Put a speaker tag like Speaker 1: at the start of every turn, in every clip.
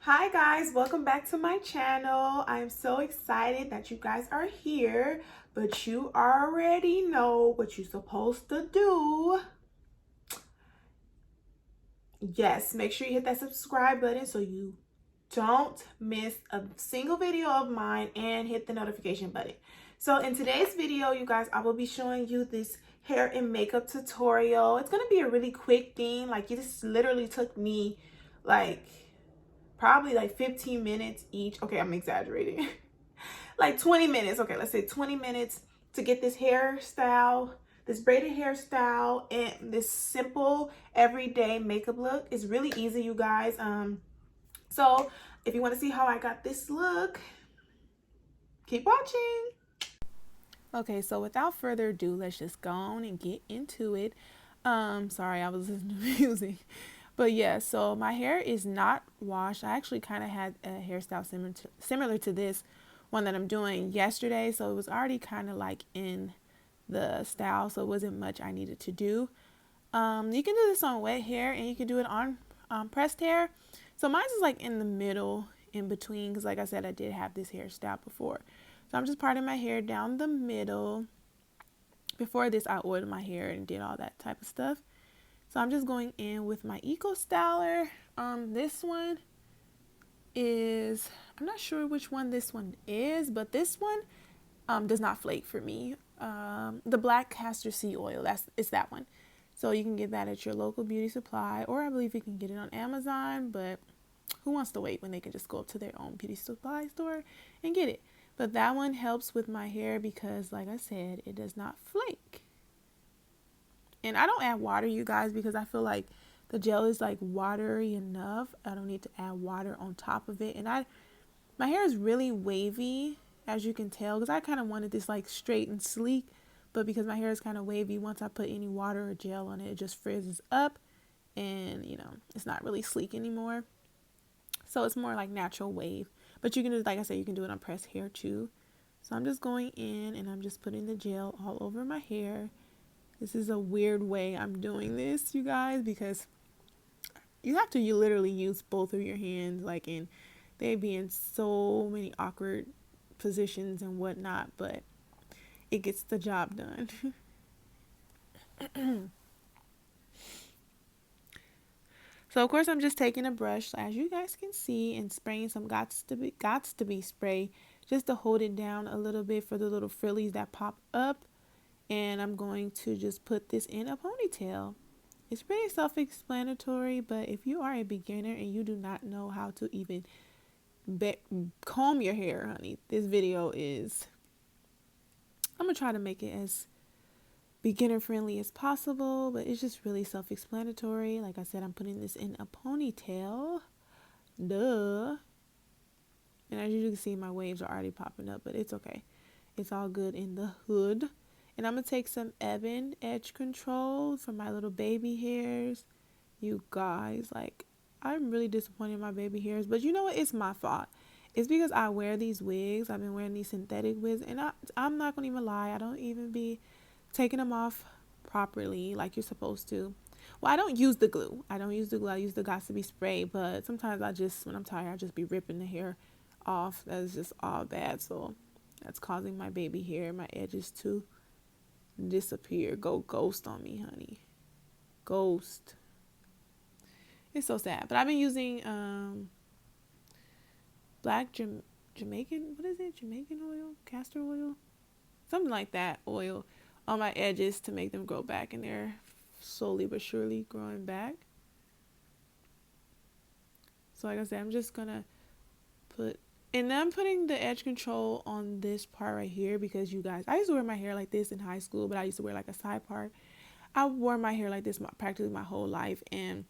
Speaker 1: Hi guys, welcome back to my channel. I'm so excited that you guys are here, but you already know what you're supposed to do. Yes, make sure you hit that subscribe button so you don't miss a single video of mine, and hit the notification button. So in today's video, you guys, I will be showing you this hair and makeup tutorial. It's gonna be a really quick thing. Like, it just literally took me like probably like 15 minutes each. Okay, I'm exaggerating. Like 20 minutes. Okay, let's say 20 minutes to get this hairstyle, this braided hairstyle, and this simple everyday makeup look. It's really easy, you guys. So if you want to see how I got this look, keep watching. Okay, so without further ado, let's just go on and get into it. Sorry, I was listening to music. But yeah, so my hair is not washed. I actually kind of had a hairstyle similar to this one that I'm doing yesterday. So it was already kind of like in the style. So it wasn't much I needed to do. You can do this on wet hair and you can do it on pressed hair. So mine is like in the middle, in between. Because like I said, I did have this hairstyle before. So I'm just parting my hair down the middle. Before this, I oiled my hair and did all that type of stuff. So I'm just going in with my Eco Styler. This one is, I'm not sure which one this one is, but this one does not flake for me. The black castor sea oil, it's that one. So you can get that at your local beauty supply, or I believe you can get it on Amazon, but who wants to wait when they can just go up to their own beauty supply store and get it? But that one helps with my hair because, like I said, it does not flake. And I don't add water, you guys, because I feel like the gel is like watery enough. I don't need to add water on top of it. And my hair is really wavy, as you can tell, because I kind of wanted this like straight and sleek. But because my hair is kind of wavy, once I put any water or gel on it, it just frizzes up and, it's not really sleek anymore. So it's more like natural wave. But you can do, like I said, you can do it on pressed hair too. So I'm just going in and I'm just putting the gel all over my hair. This is a weird way I'm doing this, you guys, because you have to literally use both of your hands, like, and they be in so many awkward positions and whatnot, but it gets the job done. So of course I'm just taking a brush, as you guys can see, and spraying some gots to be spray just to hold it down a little bit for the little frillies that pop up. And I'm going to just put this in a ponytail. It's pretty self-explanatory, but if you are a beginner and you do not know how to even comb your hair, honey, this video is, I'm going to try to make it as beginner friendly as possible, but it's just really self-explanatory. Like I said, I'm putting this in a ponytail. Duh. And as you can see, my waves are already popping up, but it's okay. It's all good in the hood. And I'm going to take some Ebin edge control for my little baby hairs. You guys, like, I'm really disappointed in my baby hairs. But you know what? It's my fault. It's because I wear these wigs. I've been wearing these synthetic wigs. And I'm not going to even lie. I don't even be taking them off properly like you're supposed to. Well, I don't use the glue. I use the Gots to be spray. But sometimes when I'm tired, I just be ripping the hair off. That's just all bad. So that's causing my baby hair, my edges to disappear, go ghost on me, honey. Ghost. It's so sad. But I've been using black Jamaican, what is it? Jamaican oil? Castor oil? Something like that oil on my edges to make them grow back, and they're slowly but surely growing back. So like I said, I'm just gonna and I'm putting the edge control on this part right here because, you guys, I used to wear my hair like this in high school, but I used to wear like a side part. I wore my hair like this practically my whole life, and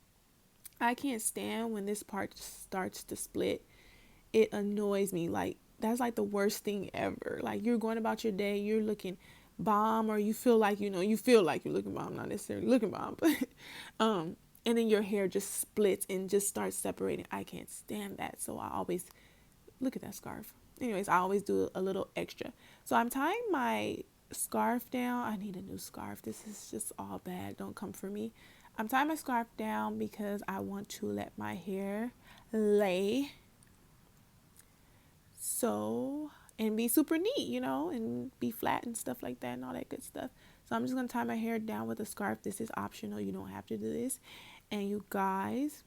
Speaker 1: I can't stand when this part starts to split. It annoys me. Like, that's like the worst thing ever. Like, you're going about your day, you're looking bomb, or you feel like, you feel like you're looking bomb, not necessarily looking bomb, but and then your hair just splits and just starts separating. I can't stand that. So I always look at that scarf. Anyways, I always do a little extra. So I'm tying my scarf down. I need a new scarf. This is just all bad. Don't come for me. I'm tying my scarf down because I want to let my hair lay So, and be super neat, you know, and be flat and stuff like that and all that good stuff. So I'm just going to tie my hair down with a scarf. This is optional. You don't have to do this. And you guys,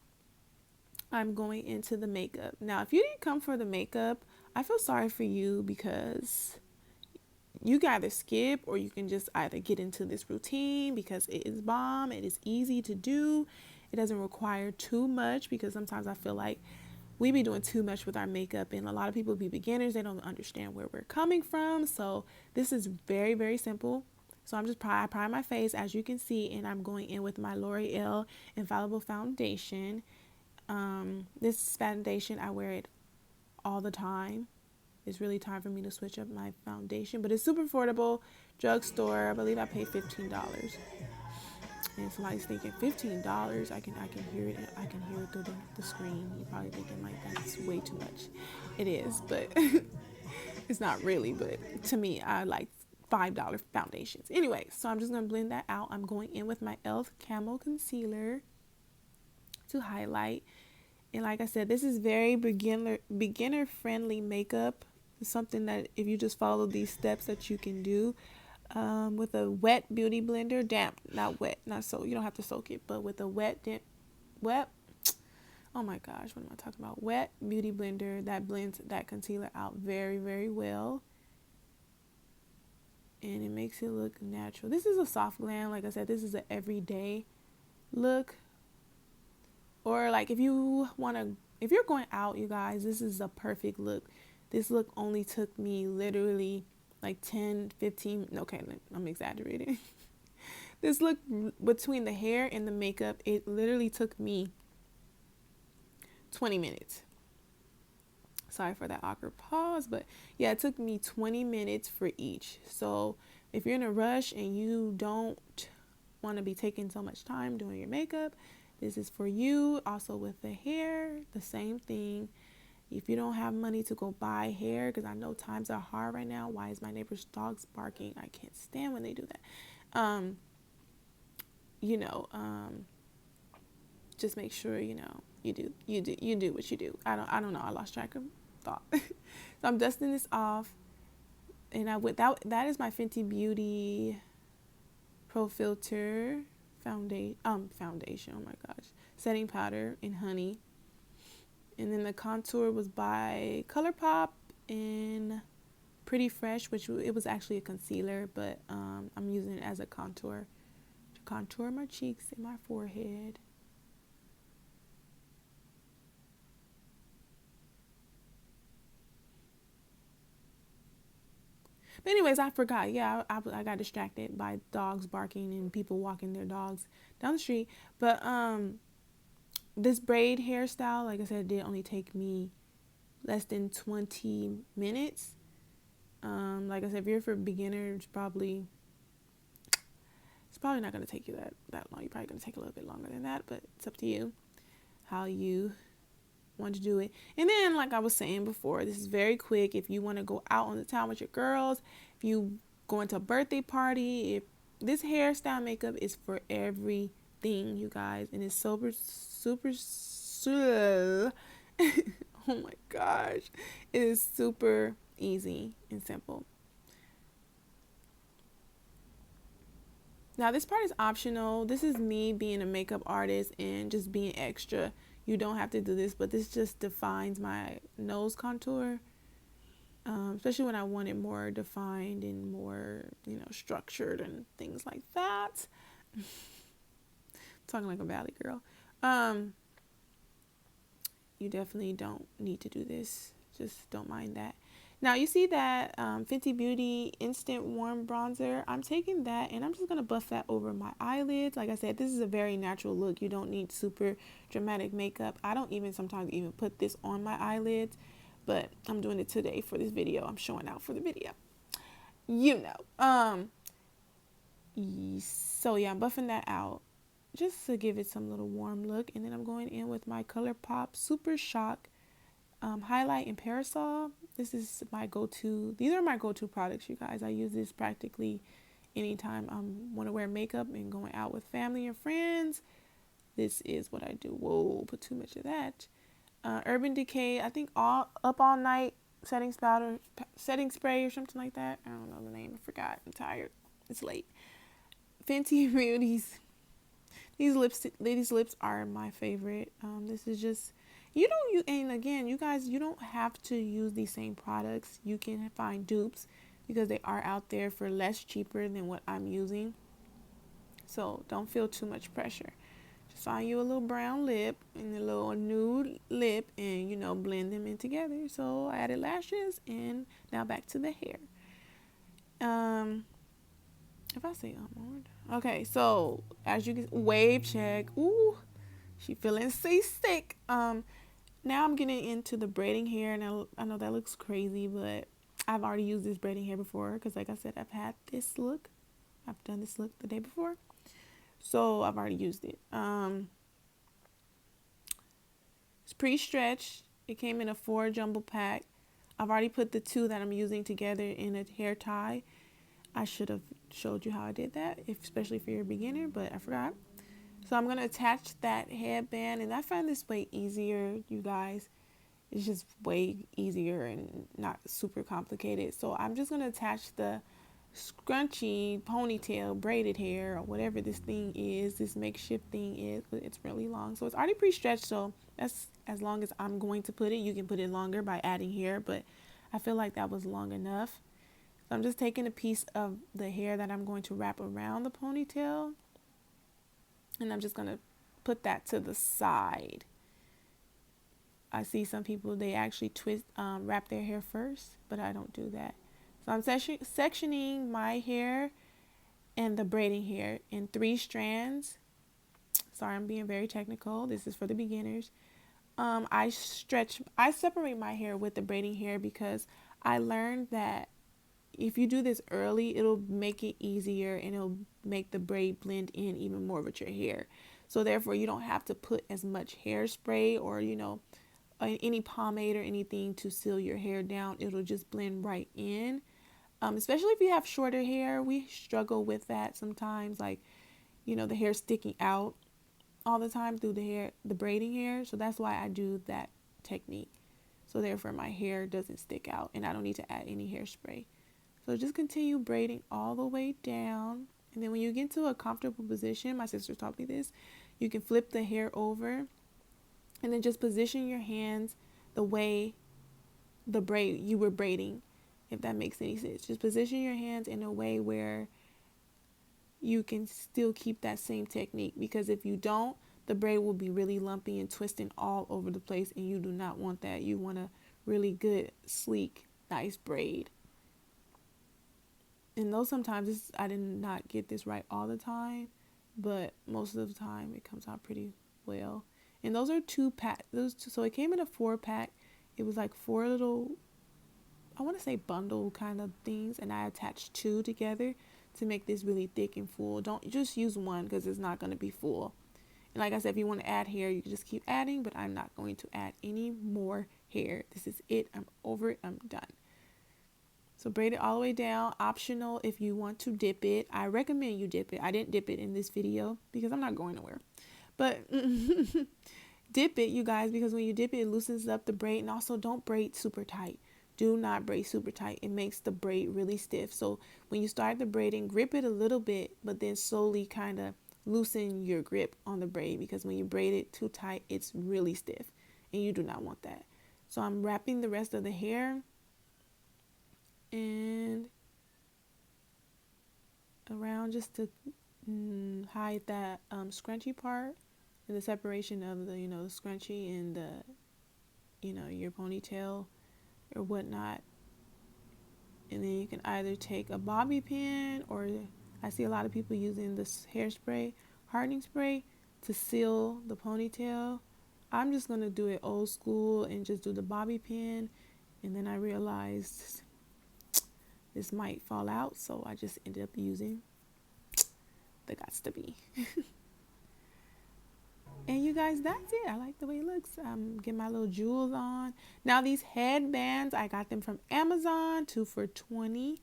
Speaker 1: I'm going into the makeup. Now, if you didn't come for the makeup, I feel sorry for you, because you can either skip, or you can just either get into this routine because it is bomb. It is easy to do. It doesn't require too much, because sometimes I feel like we be doing too much with our makeup, and a lot of people be beginners. They don't understand where we're coming from. So this is very, very simple. So I'm just I prime my face, as you can see, and I'm going in with my L'Oreal Infallible Foundation. This foundation, I wear it all the time. It's really time for me to switch up my foundation, but it's super affordable. Drugstore, I believe I paid $15. And somebody's thinking $15. I can hear it. I can hear it through the screen. You're probably thinking like that's way too much. It is, but it's not really. But to me, I like $5 foundations. Anyway, so I'm just gonna blend that out. I'm going in with my e.l.f. Camo Concealer to highlight. And like I said, this is very beginner friendly makeup. It's something that if you just follow these steps that you can do. With a wet beauty blender, damp, not wet, not so, you don't have to soak it, but with a wet, oh my gosh, what am I talking about? Wet beauty blender that blends that concealer out very, very well. And it makes it look natural. This is a soft glam. Like I said, this is an everyday look. Or like if you're going out, you guys, this is a perfect look. This look only took me literally like 10, 15, okay, I'm exaggerating. This look, between the hair and the makeup, it literally took me 20 minutes. Sorry for that awkward pause, but yeah, it took me 20 minutes for each. So if you're in a rush and you don't want to be taking so much time doing your makeup, this is for you. Also with the hair, the same thing. If you don't have money to go buy hair, because I know times are hard right now. Why is my neighbor's dogs barking? I can't stand when they do that. Just make sure you do what you do. I don't know. I lost track of thought. So I'm dusting this off, and that is my Fenty Beauty Pro Filter foundation. Oh my gosh, setting powder in honey. And then the contour was by ColourPop in Pretty Fresh, which it was actually a concealer, but I'm using it as a contour to contour my cheeks and my forehead. But anyways, I forgot. Yeah, I got distracted by dogs barking and people walking their dogs down the street. But this braid hairstyle, like I said, did only take me less than 20 minutes. Like I said, if you're for beginners, it's probably not going to take you that long. You're probably going to take a little bit longer than that, but it's up to you how you want to do it. And then, like I was saying before, this is very quick. If you want to go out on the town with your girls, if you going to a birthday party, if this hairstyle makeup is for everything, you guys, and it's super oh my gosh, it is super easy and simple. Now this part is optional. This is me being a makeup artist and just being extra. You don't have to do this, but this just defines my nose contour, especially when I want it more defined and more, structured and things like that. Talking like a valley girl. You definitely don't need to do this. Just don't mind that. Now you see that Fenty Beauty Instant Warm Bronzer. I'm taking that and I'm just going to buff that over my eyelids. Like I said, this is a very natural look. You don't need super dramatic makeup. I don't sometimes even put this on my eyelids, but I'm doing it today for this video. I'm showing out for the video. So yeah, I'm buffing that out just to give it some little warm look. And then I'm going in with my ColourPop Super Shock highlight and parasol. This is my go-to. These are my go-to products, you guys. I use this practically anytime I want to wear makeup and going out with family and friends. This is what I do. Whoa, put too much of that. Urban Decay, I think Up All Night setting spray or something like that. I don't know the name. I forgot. I'm tired. It's late. Fenty Beauty's these lips are my favorite. This is just and again, you guys, you don't have to use these same products. You can find dupes because they are out there for less cheaper than what I'm using. So don't feel too much pressure. Just find you a little brown lip and a little nude lip and, blend them in together. So I added lashes and now back to the hair. If I say okay, so as you can wave check. Ooh, she feeling sick. Now I'm getting into the braiding hair, and I know that looks crazy, but I've already used this braiding hair before because, like I said, I've had this look. I've done this look the day before, so I've already used it. It's pre-stretched. It came in a 4 jumbo pack. I've already put the 2 that I'm using together in a hair tie. I should have showed you how I did that, especially for your beginner, but I forgot. So I'm going to attach that headband, and I find this way easier, you guys. It's just way easier and not super complicated. So I'm just going to attach the scrunchy ponytail braided hair or whatever this thing is, this makeshift thing is. It's really long. So it's already pre-stretched, so that's as long as I'm going to put it. You can put it longer by adding hair, but I feel like that was long enough. So I'm just taking a piece of the hair that I'm going to wrap around the ponytail, and I'm just going to put that to the side. I see some people, they actually wrap their hair first, but I don't do that. So I'm sectioning my hair and the braiding hair in 3 strands. Sorry, I'm being very technical. This is for the beginners. I separate my hair with the braiding hair because I learned that if you do this early, it'll make it easier and it'll make the braid blend in even more with your hair. So therefore, you don't have to put as much hairspray or, any pomade or anything to seal your hair down. It'll just blend right in. Especially if you have shorter hair, we struggle with that sometimes, like, the hair sticking out all the time through the braiding hair. So that's why I do that technique. So therefore, my hair doesn't stick out and I don't need to add any hairspray. So just continue braiding all the way down. And then when you get to a comfortable position, my sister taught me this, you can flip the hair over and then just position your hands the way you were braiding, if that makes any sense. Just position your hands in a way where you can still keep that same technique, because if you don't, the braid will be really lumpy and twisting all over the place, and you do not want that. You want a really good, sleek, nice braid. And though sometimes I did not get this right all the time, but most of the time it comes out pretty well. And those are 2 packs. So it came in a 4 pack. It was like 4 little, I want to say bundle kind of things, and I attached 2 together to make this really thick and full. Don't just use 1 because it's not going to be full. And like I said, if you want to add hair, you can just keep adding, but I'm not going to add any more hair. This is it. I'm over it. I'm done. So braid it all the way down. Optional if you want to dip it. I recommend you dip it. I didn't dip it in this video because I'm not going nowhere. But dip it, you guys, because when you dip it, it loosens up the braid. And also, don't braid super tight. Do not braid super tight. It makes the braid really stiff. So when you start the braiding, grip it a little bit, but then slowly kind of loosen your grip on the braid, because when you braid it too tight, it's really stiff, and you do not want that. So I'm wrapping the rest of the hair and around just to hide that scrunchy part and the separation of the the scrunchie and the your ponytail or whatnot. And then you can either take a bobby pin, or I see a lot of people using this hairspray, hardening spray, to seal the ponytail. I'm just going to do it old school and just do the bobby pin. And then I realized this might fall out, so I just ended up using the Gots to Be. And you guys, that's it. I like the way it looks. I'm getting my little jewels on. Now these headbands, I got them from Amazon, 2 for $20.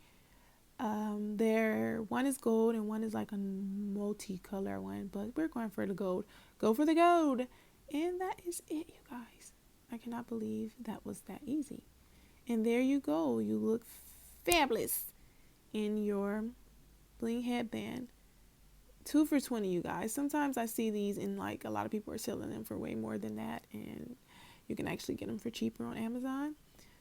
Speaker 1: One is gold and one is like a multicolor one, but we're going for the gold. Go for the gold. And that is it, you guys. I cannot believe that was that easy. And there you go. You look fabulous in your bling headband. 2 for $20, you guys. Sometimes I see these and like a lot of people are selling them for way more than that, and you can actually get them for cheaper on Amazon.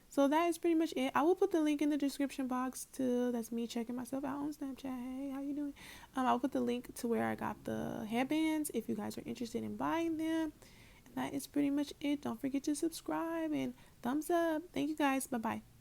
Speaker 1: So that is pretty much it. I will put the link in the description box to, that's me checking myself out on Snapchat. Hey, how you doing? I'll put the link to where I got the headbands if you guys are interested in buying them. And that is pretty much it. Don't forget to subscribe and thumbs up. Thank you guys. Bye-bye.